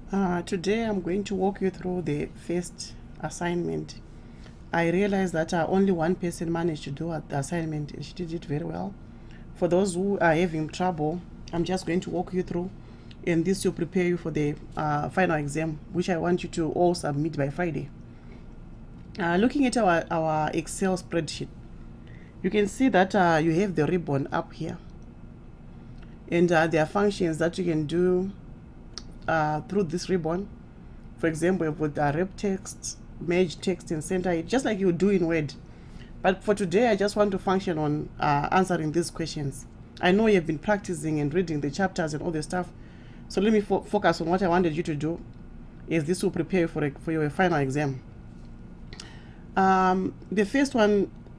Today I'm going to walk you through the first assignment. I realized that only one person managed to do the assignment and she did it very well. For those who are having trouble, I'm just going to walk you through, and this will prepare you for the final exam, which I want you to all submit by Friday. Looking at our Excel spreadsheet, you can see that you have the ribbon up here, and there are functions that you can do through this ribbon. For example, with wrap text, merge text, and center it, just like you do in Word. But for today, I just want to function on answering these questions. I know you've been practicing and reading the chapters and all the stuff, so let me focus on what I wanted you to do, as this will prepare you for your final exam. The first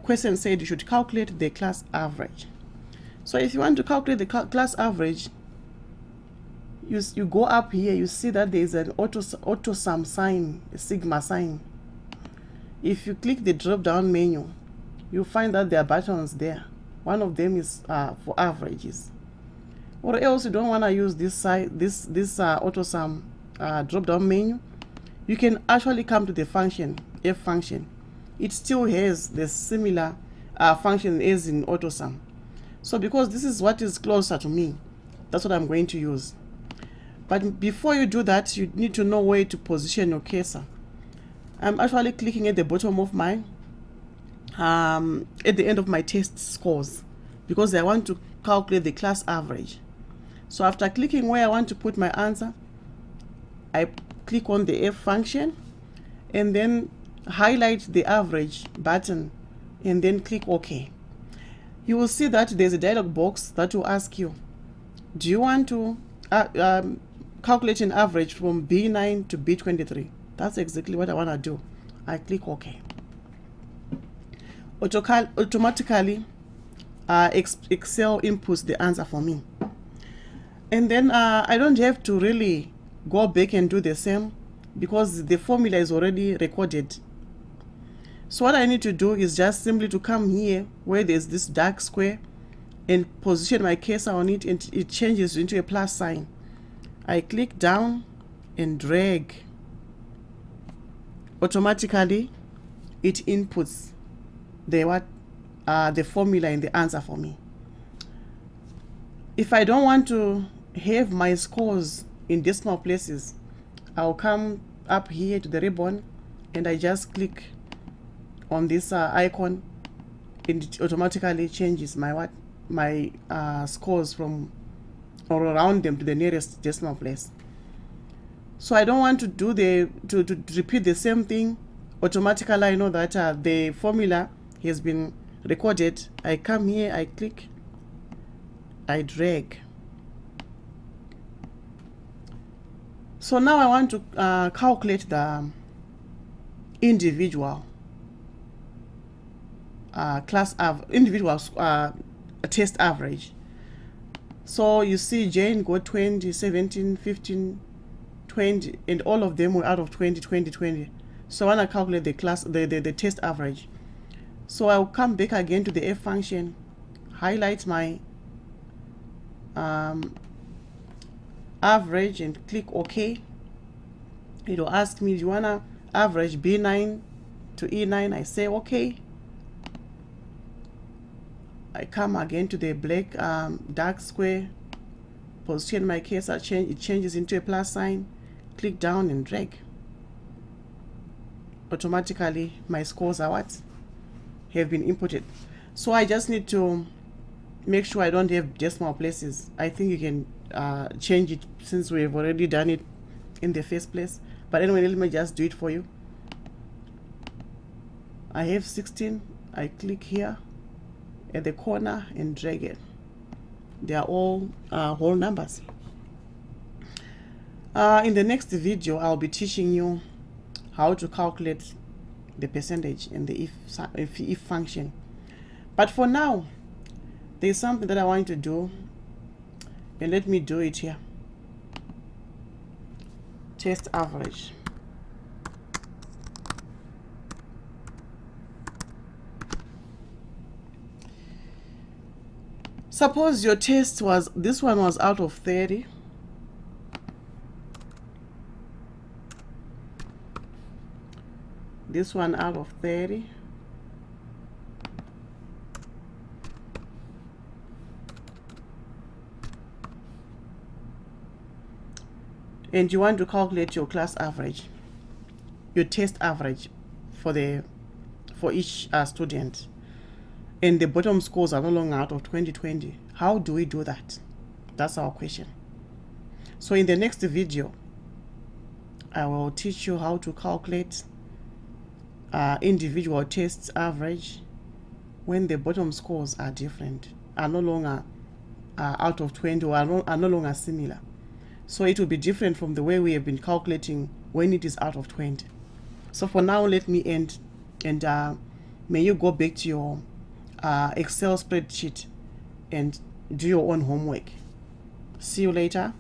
question said you should calculate the class average. So if you want to calculate the class average, you go up here, you see that there is an auto sum sign, a sigma sign. If you click the drop down menu, you find that there are buttons there. One of them is for averages. Or else you don't want to use this auto sum drop down menu, you can actually come to the function, f function. It still has the similar function as in auto sum. So because this is what is closer to me, that's what I'm going to use. But before you do that, you need to know where to position your cursor. I'm actually clicking at the bottom of my, at the end of my test scores, because I want to calculate the class average. So after clicking where I want to put my answer, I click on the F function and then highlight the average button and then click OK. You will see that there's a dialog box that will ask you, do you want to calculate an average from B9 to B23? That's exactly what I want to do. I click OK. Automatically, Excel inputs the answer for me. And then I don't have to really go back and do the same, because the formula is already recorded. So what I need to do is just simply to come here where there's this dark square and position my cursor on it, and it changes into a plus sign. I click down and drag. Automatically, it inputs the formula and the answer for me. If I don't want to have my scores in decimal places, I'll come up here to the ribbon and I just click on this icon, and it automatically changes my scores from, or around them, to the nearest decimal place. So I don't want to do to repeat the same thing. Automatically, I know that the formula has been recorded. I come here, I click, I drag. So now I want to calculate the individual test average. So you see Jane got 20, 17, 15, 20, and all of them were out of 20, 20, 20. So I want to calculate the test average. So I'll come back again to the F function, highlight my average and click OK. It will ask me, do you want to average B9 to E9? I say OK. I come again to the black dark square, position my cursor, it changes into a plus sign, click down and drag. Automatically my scores are have been inputted. So I just need to make sure I don't have decimal places. I think you can change it, since we've already done it in the first place. But anyway, let me just do it for you. I have 16. I click here at the corner and drag it. They are all whole numbers. In the next video, I'll be teaching you how to calculate the percentage in the if function. But for now, there's something that I want to do, and let me do it here. Test average. Suppose your test was, this one was out of 30. this one out of 30. And you want to calculate your class average, your test average for each student, and the bottom scores are no longer out of 2020. How do we do that? That's our question. So in the next video, I will teach you how to calculate individual tests average when the bottom scores are different, are no longer out of 20, or are no longer similar. So it will be different from the way we have been calculating when it is out of 20. So for now, let me end, and may you go back to your Excel spreadsheet and do your own homework. See you later.